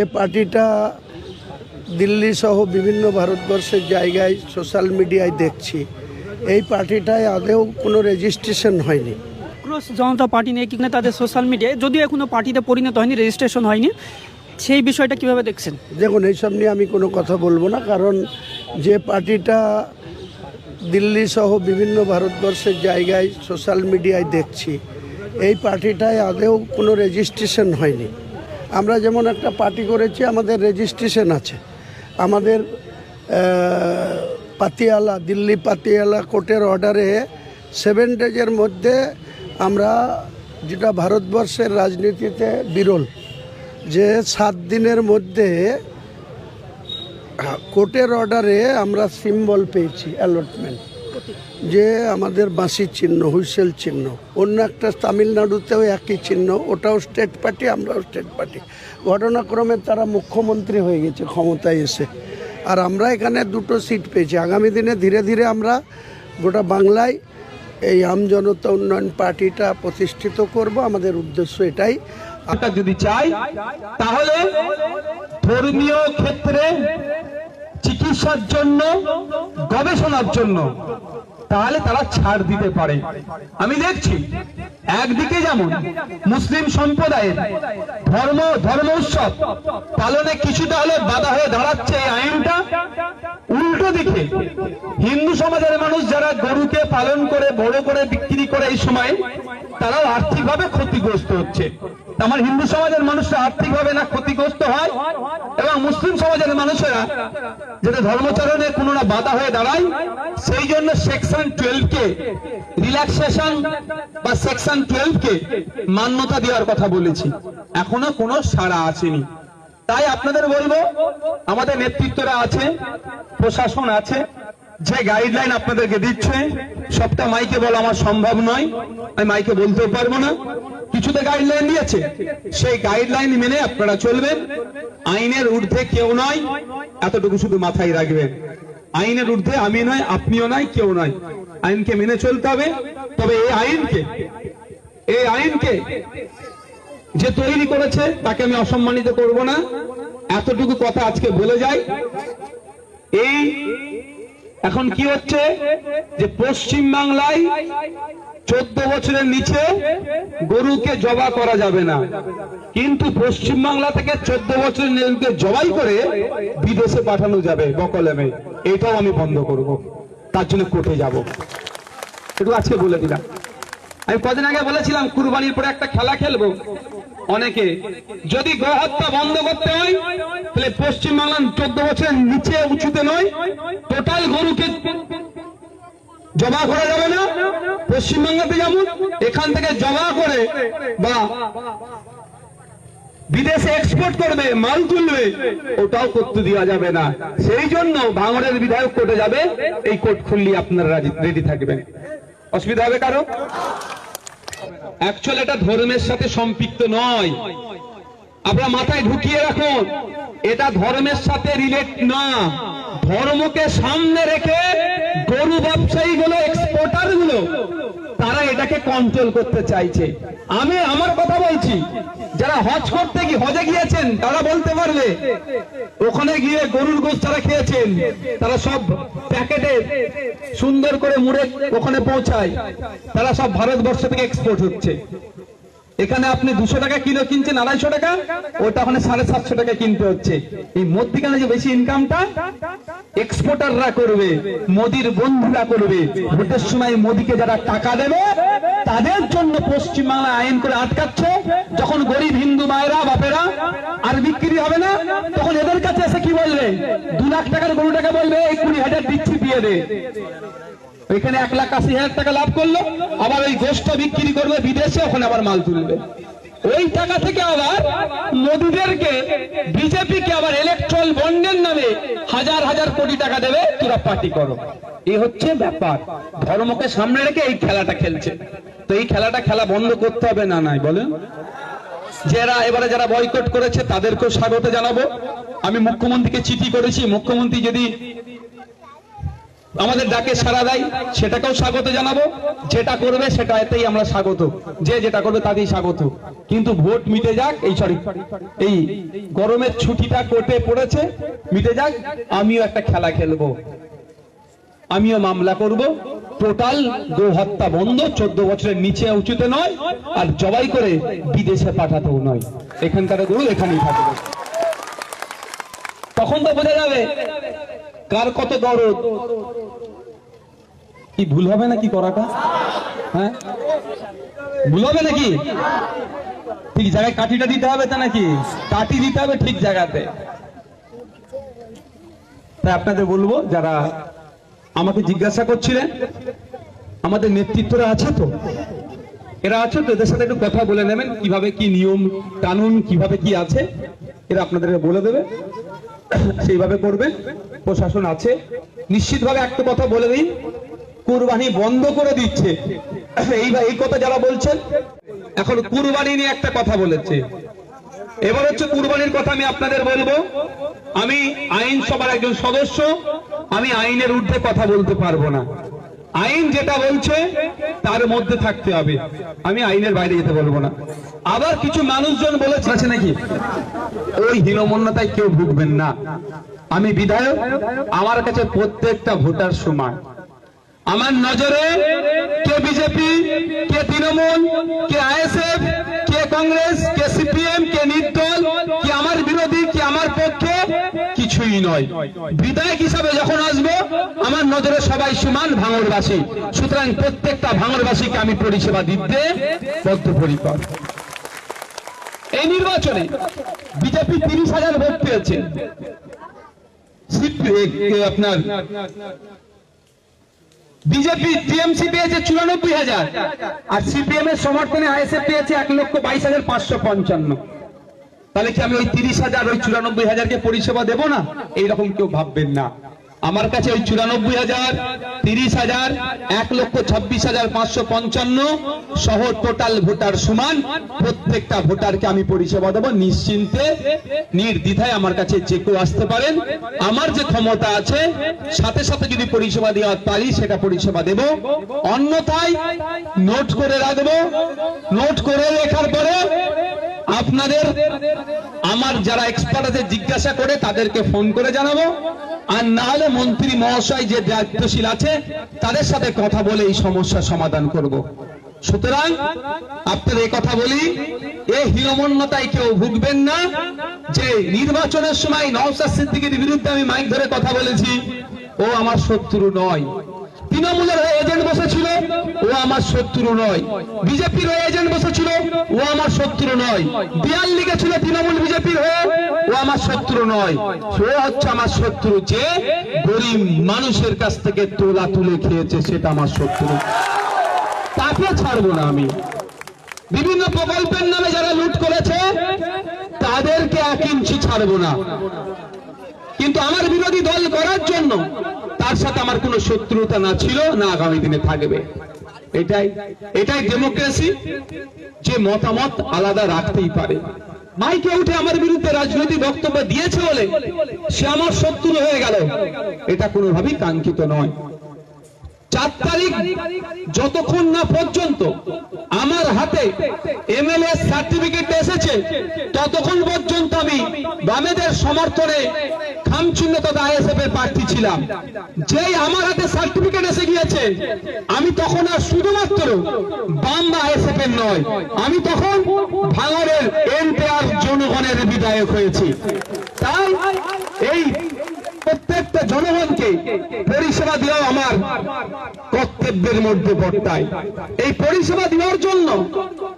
যে পার্টিটা দিল্লি সহ বিভিন্ন ভারতবর্ষের জায়গায় সোশ্যাল মিডিয়ায় দেখছি, এই পার্টিটায় আদৌ কোনো রেজিস্ট্রেশন হয়নি। আক্রোশ জনতা পার্টি নিয়ে কিনা তাদের সোশ্যাল মিডিয়ায় যদিও এখনো পার্টিতে পরিণত হয়নি, রেজিস্ট্রেশন হয়নি, সেই বিষয়টা কিভাবে দেখছেন? দেখুন, এইসব নিয়ে আমি কোনো কথা বলবো না, কারণ যে পার্টিটা দিল্লি সহ বিভিন্ন ভারতবর্ষের জায়গায় সোশ্যাল মিডিয়ায় দেখছি, এই পার্টিটায় আদৌ কোনো রেজিস্ট্রেশন হয়নি। আমরা যেমন একটা পার্টি করেছি, আমাদের রেজিস্ট্রেশন আছে। আমাদের পাতিয়ালা, দিল্লি পাতিয়ালা কোর্টের অর্ডারে 7 ডেজের মধ্যে আমরা, যেটা ভারতবর্ষের রাজনীতিতে বিরল, যে 7 দিনের মধ্যে কোর্টের অর্ডারে আমরা সিম্বল পেয়েছি, অ্যালটমেন্ট, যে আমাদের বাঁশির চিহ্ন, হুইসেল চিহ্ন। অন্য একটা তামিলনাড়ুতেও একই চিহ্ন, ওটাও স্টেট পার্টি, আমরাও স্টেট পার্টি। ঘটনাক্রমে তারা মুখ্যমন্ত্রী হয়ে গেছে ক্ষমতায় এসে, আর আমরা এখানে 2টো সিট পেয়েছি। আগামী দিনে ধীরে ধীরে আমরা গোটা বাংলায় এই আমজনতা উন্নয়ন পার্টিটা প্রতিষ্ঠিত করব। আমাদের উদ্দেশ্য এটাই। যদি চাই তাহলে ধর্মীয় ক্ষেত্রে, চিকিৎসার জন্য, গবেষণার জন্য, তাহলে তারা ছাড় দিতে পারে। আমি দেখছি একদিকে যেমন মুসলিম সম্প্রদায়ের ধর্ম উৎসব পালনে কিছুটা হলে বাধা হয়ে দাঁড়াচ্ছে এই আইনটা, উল্টো দিকে হিন্দু সমাজের মানুষ যারা গরুকে পালন করে বড় করে বিক্রি করে এই সময়, তারাও আর্থিকভাবে ক্ষতিগ্রস্ত হচ্ছে। আমার হিন্দু সমাজের মানুষরা আর্থিকভাবে না ক্ষতিগ্রস্ত হয়, এবং মুসলিম সমাজের মানুষেরা যাতে ধর্মচারণে কোনো না বাধা হয়ে দাঁড়ায়, সেই জন্য সেকশন 12 কে রিল্যাক্সেশন বা সেকশন 12 কে মান্যতা দেওয়ার কথা বলেছি। এখনো কোনো সাড়া আসেনি। তাই আপনাদের বলবো, আমাদের নেতৃত্বরা আছে, প্রশাসন আছে, যে গাইডলাইন আপনাদেরকে দিচ্ছে, সবটা মাইকে বলা আমার সম্ভব নয়, আমি মাইকে বলতেও পারবো না। কিছুতে গাইডলাইন দিয়েছে, সেই গাইডলাইন মেনে আপনারা চলবেন। আইনের ঊর্ধ্বে কেউ নয়, এতটুকু শুধু মাথায় রাখবেন। আইনের ঊর্ধ্বে আমি নয়, আপনিও নয়, কেউ নয়। আইনকে মেনে চলতে হবে। তবে এই আইনকে যে তৈরি করেছে তাকে আমি অসম্মানিত করব না, এতটুকু কথা আজকে বলে যাই। এখন কি হচ্ছে যে পশ্চিম বাংলায় 14 বছরের নিচে গরুকে জবাই করা যাবে না, কিন্তু পশ্চিম বাংলা থেকে 14 বছরের নিচে জবাই করে বিদেশে পাঠানো যাবে বকলেমে। এটাও আমি বন্ধ করব, তার জন্য কোর্টে যাব। একটু আজকে বলে দিলাম। আমি কদিন আগে বলেছিলাম কুরবানির পরে একটা খেলা খেলবো। অনেকে যদি গোহত্যা বন্ধ করতে হয়, তাহলে পশ্চিম বাংলার 14 বছরের নিচে উঁচুতে নয়, টোটাল গরুকে জমা করা যাবে না। পশ্চিমবঙ্গতে যেমন এখান থেকে জমা করে বা বিদেশে এক্সপোর্ট করবে, মাল তুলবে, ওটাও করতে দেওয়া যাবে না। সেই জন্য ভাঙড়ের বিধায়ক কোর্টে যাবে। এই কোর্ট খুললি আপনারা রেডি থাকবেন। অসুবিধা হবে কারো? অ্যাকচুয়ালি এটা ধর্মের সাথে সম্পৃক্ত নয়, আপনারা মাথায় ঢুকিয়ে রাখুন। এটা ধর্মের সাথে রিলেট না। ধর্মকে সামনে রেখে গরু ব্যবসায়ী গুলো, এক্সপোর্টার গুলো, তারা এটাকে কন্ট্রোল করতে চাইছে। আমি আমার কথা বলছি, যারা হজে গিয়েছেন তারা বলতে পারবে, ওখানে গিয়ে গরুর গোশত যারা খেয়েছেন, তারা সব প্যাকেটে সুন্দর করে মুড়ে ওখানে পৌঁছায়, তারা সব ভারতবর্ষ থেকে এক্সপোর্ট হচ্ছে। এখানে আপনি 200 টাকা কিলো কিনছেন, 250 টাকা, ওটা ওখানে 750 টাকা কিনতে হচ্ছে। এই মধ্যখানে যে বেশি ইনকামটা এক্সপোর্টাররা করবে, মোদির বন্ধুরা করবে। ভোটের সময় মোদিকে যারা টাকা দেবে, তাদের জন্য পশ্চিমবাংলায় আইন করে আটকাচ্ছে। যখন গরিব হিন্দু মায়েরা, বাপেরা আর বিক্রি হবে না, তখন এদের কাছে এসে কি বলবে? 2 লাখ টাকার গরুটাকে বলবে এই 20,000 দিচ্ছি, দিয়ে দে। এখানে 1,80,000 টাকা লাভ করলো, আবার ওই গোশত বিক্রি করবে বিদেশে, ওখানে আবার মাল তুলবে। ওই টাকা থেকে আবার মোদিদেরকে, বিজেপিকে আবার ইলেকট্রাল বন্ডের নামে হাজার হাজার কোটি টাকা দেবে, তোরা পার্টি করো। এই হচ্ছে ব্যাপার। ধর্মকে সামনে রেখে এই খেলাটা খেলছে। তো এই খেলা বন্ধ করতে হবে না, নাই বলেন? এবারে যারা বয়কট করেছে তাদেরকেও স্বাগত জানাবো। আমি মুখ্যমন্ত্রীকে চিঠি করেছি, মুখ্যমন্ত্রী যদি আমাদের ডাকে সাড়া দেয়, সেটাকেও স্বাগত জানাবো। যেটা করবে সেটাতেই আমরা স্বাগত, যে যেটা করবে তাতেই স্বাগত। কিন্তু ভোট মিটে যাক, এই গরমের ছুটিটা কোর্টে পড়েছে, মিটে যাক। আমিও একটা খেলা খেলবো, আমিও মামলা করব। টোটাল গো হত্যা বন্ধ, 14 বছরের নিচে উঁচুতে নয়, আর জবাই করে বিদেশে পাঠাতেও নয়। এখানকার গরু এখানেই থাকবে। তখন তো বোঝা যাবে কার কত দরদ। কি ভুল হবে নাকি করাটা? হ্যাঁ, ভুল হবে নাকি? ঠিক জায়গায় কাঠিটা দিতে হবে তা নাকি? কাঠি দিতে হবে ঠিক জায়গাতে। তাই আপনাদের বলবো, যারা আমাকে জিজ্ঞাসা করছিলেন, আমাদের নেতৃত্বরা আছে তো, এরা আছে তো, এদের সাথে একটু কথা বলে নেবেন, কিভাবে কি নিয়ম কানুন কিভাবে কি আছে, এরা আপনাদেরকে বলে দেবে, সেইভাবে করবেন। প্রশাসন আছে নিশ্চিতভাবে। একটা কথা বলে দিই, কুরবানি বন্ধ করে দিচ্ছে, এই কথা যারা বলছেন, এখন কুরবানি নিয়ে একটা কথা বলেছে। এবার হচ্ছে কুরবানির কথা আমি আপনাদের বলবো। আমি আইনসভার একজন সদস্য, আমি আইনের ঊর্ধ্বে কথা বলতে পারবো না। আইন যেটা বলছে তার মধ্যে থাকতে হবে, আমি আইনের বাইরে যেতে বলবো না। আবার কিছু মানুষজন বলেছে নাকি ওই হীনমন্যতায় কেউ ভুগবেন না। আমি বিধায়ক, আমার কাছে প্রত্যেকটা ভোটার সমান। আমার নজরে কে বিজেপি, কে তৃণমূল, কে আইএসএফ, কে কংগ্রেস, কে সিপিএম, কে নির্দল, কে আমার বিরোধী, কে আমার পক্ষে, কিছুই নয়। বিধায়ক হিসাবে যখন আসবো, আমার নজরে সবাই সমান ভাঙড়বাসী। সুতরাং প্রত্যেকটা ভাঙড়বাসীকে আমি পরিষেবা দিতে বদ্ধপরিকর। এই নির্বাচনে বিজেপি 30,000 ভোট পেয়েছে, আপনার বিজেপি টিএমসি পেয়েছে 94,000, আর সিপিএম এর সমর্থনে আইএসএফ পেয়েছে 1,22,555। তাহলে কি আমি ওই 30,000 ওই 94,000কে পরিষেবা দেব না? এইরকম কেউ ভাববেন না। আমার কাছে ওই 94,000, 30,000, 1,26,555 সহ টোটাল ভোটার সমান। প্রত্যেকটা ভোটারকে আমি পরিষেবা দেবো নিশ্চিন্তে, নির্দ্বিধায়। আমার কাছে যে কেউ আসতে পারেন, আমার যে ক্ষমতা আছে সাথে সাথে যদি পরিষেবা দেওয়া পারি সেটা পরিষেবা দেব। অন্যথায় নোট করে রাখবো, নোট করে রেখার পরে আপনাদের আমার যারা এক্সপার্ট আছে জিজ্ঞাসা করে তাদেরকে ফোন করে জানাবো, আর না হলে মন্ত্রী মহাশয় যে দায়িত্বশীল আছে তাদের সাথে কথা বলে এই সমস্যার সমাধান করব। সুতরাং আপনাদের এই কথা বলি, এই হীনমন্যতায় কেউ ভুগবেন না। যে নির্বাচনের সময় নওশাদ সিদ্দিকীর বিরুদ্ধে আমি মাইক ধরে কথা বলেছি, ও আমার শত্রু নয়। তৃণমূলের হয়ে এজেন্ট বসেছিল, ও আমার শত্রু নয়। বিজেপির হয়ে এজেন্ট বসেছিল, ও আমার শত্রু নয়। বিয়াল লিখেছিল তৃণমূল বিজেপির হয়ে, ও আমার শত্রু নয়। সে হচ্ছে আমার শত্রু যে গরিব মানুষের কাছ থেকে তোলা তুলে খেয়েছে, সেটা আমার শত্রু। তাকে ছাড়বো না আমি। বিভিন্ন প্রকল্পের নামে যারা লুট করেছে তাদেরকে 1 ইঞ্চি ছাড়বো না। কিন্তু আমার বিরোধী দল করার জন্য তার সাথে আমার কোনো শত্রুতা না ছিল, না আগামী দিনে থাকবে। এটাই ডেমোক্রেসি, যে মতামত আলাদা রাখতেই পারে। মাইকে উঠে আমার বিরুদ্ধে রাজনৈতিক বক্তব্য দিয়েছে বলে সে আমার শত্রু হয়ে গেল, এটা কোনোভাবেই কাঙ্ক্ষিত নয়। 4 তারিখ যতক্ষণ না পর্যন্ত আমার হাতে এমএলএ সার্টিফিকেট এসেছে ততক্ষণ পর্যন্ত আমি বামেদের সমর্থনে খামচিহ্ন তথা আইএসএফ এর প্রার্থী ছিলাম। যেই আমার হাতে সার্টিফিকেট এসে গিয়েছে, আমি তখন আর শুধুমাত্র বাম বা আইএসএফ এর নয়, আমি তখন ভাঙড়ের এনটিআর জনগণের বিধায়ক হয়েছি। তাই এই প্রত্যেকটা জনগণকে পরিষেবা দেওয়া আমার কর্তব্যের মধ্যে বর্তায়। এই পরিষেবা দেওয়ার জন্য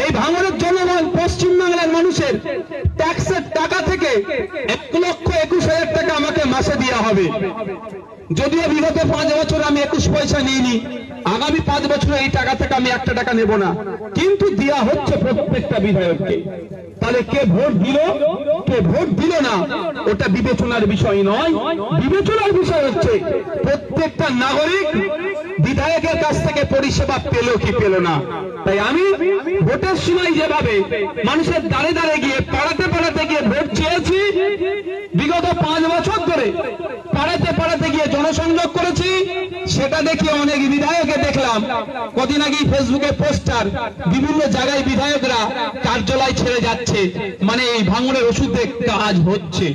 এই ভাঙড়ের জনগণ, পশ্চিমবাংলার মানুষের ট্যাক্সের টাকা থেকে 1,21,000 টাকা আমাকে মাসে দেওয়া হবে। যদিও বিগত 5 বছর আমি 21 পয়সা নিইনি, আগামী 5 বছরে এই টাকা থেকে আমি 1 টাকা নেব না, কিন্তু দেওয়া হচ্ছে প্রত্যেকটা বিধায়ককে। তাহলে কে ভোট দিল কে ভোট দিল না ওটা বিবেচনার বিষয় নয়। বিবেচনার বিষয় হচ্ছে প্রত্যেকটা নাগরিক বিধায়কের কাছ থেকে পরিষেবা পেল কি পেল না। তাই আমি ভোটের সময় যেভাবে মানুষের দাঁড়ে দাঁড়ে গিয়ে পাড়াতে পাড়াতে গিয়ে ভোট চেয়েছি, বিগত 5 বছর ধরে পাড়াতে পাড়াতে গিয়ে জনসংযোগ করেছি, সেটা দেখে অনেক বিধায়ককে দেখলাম কদিন আগে ফেসবুকে পোস্টার, বিভিন্ন জায়গায় বিধায়করা কার্যালয় ছেড়ে যাচ্ছে, মানে এই ভাঙনের ওষুধে কাজ হচ্ছে।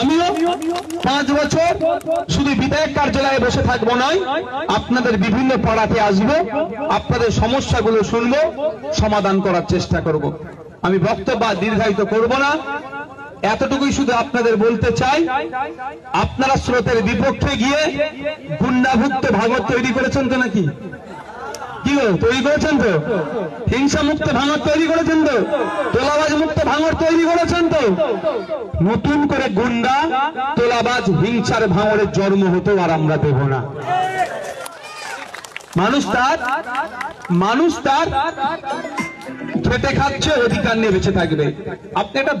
আমিও 5 বছর শুধু বিধায়ক কার্যালয়ে বসে থাকবো নয়, আপনাদের বিভিন্ন পাড়াতে আসবো, আপনাদের সমস্যাগুলো শুনবো, সমাধান করার চেষ্টা করব। আমি বক্তব্য আর দীর্ঘায়িত করব না, এতটুকুই শুধু আপনাদের বলতে চাই, আপনারা স্রোতের বিপক্ষে গিয়ে গুন্ডাভুক্ত ভাঙর তৈরি করেছেন তো নাকি? কি গো, তৈরি করেছেন তো? হিংসা মুক্ত ভাঙর তৈরি করেছেন তো? তোলাবাজ মুক্ত ভাঙর তৈরি করেছেন তো? নতুন করে গুন্ডা, তোলাবাজ, হিংসার ভাঙরের জন্ম হতো আর আমরা দেব না। মানুষ তার খেটে খাচ্ছে, অধিকার নিয়ে বেঁচে থাকবে। আপনি এটা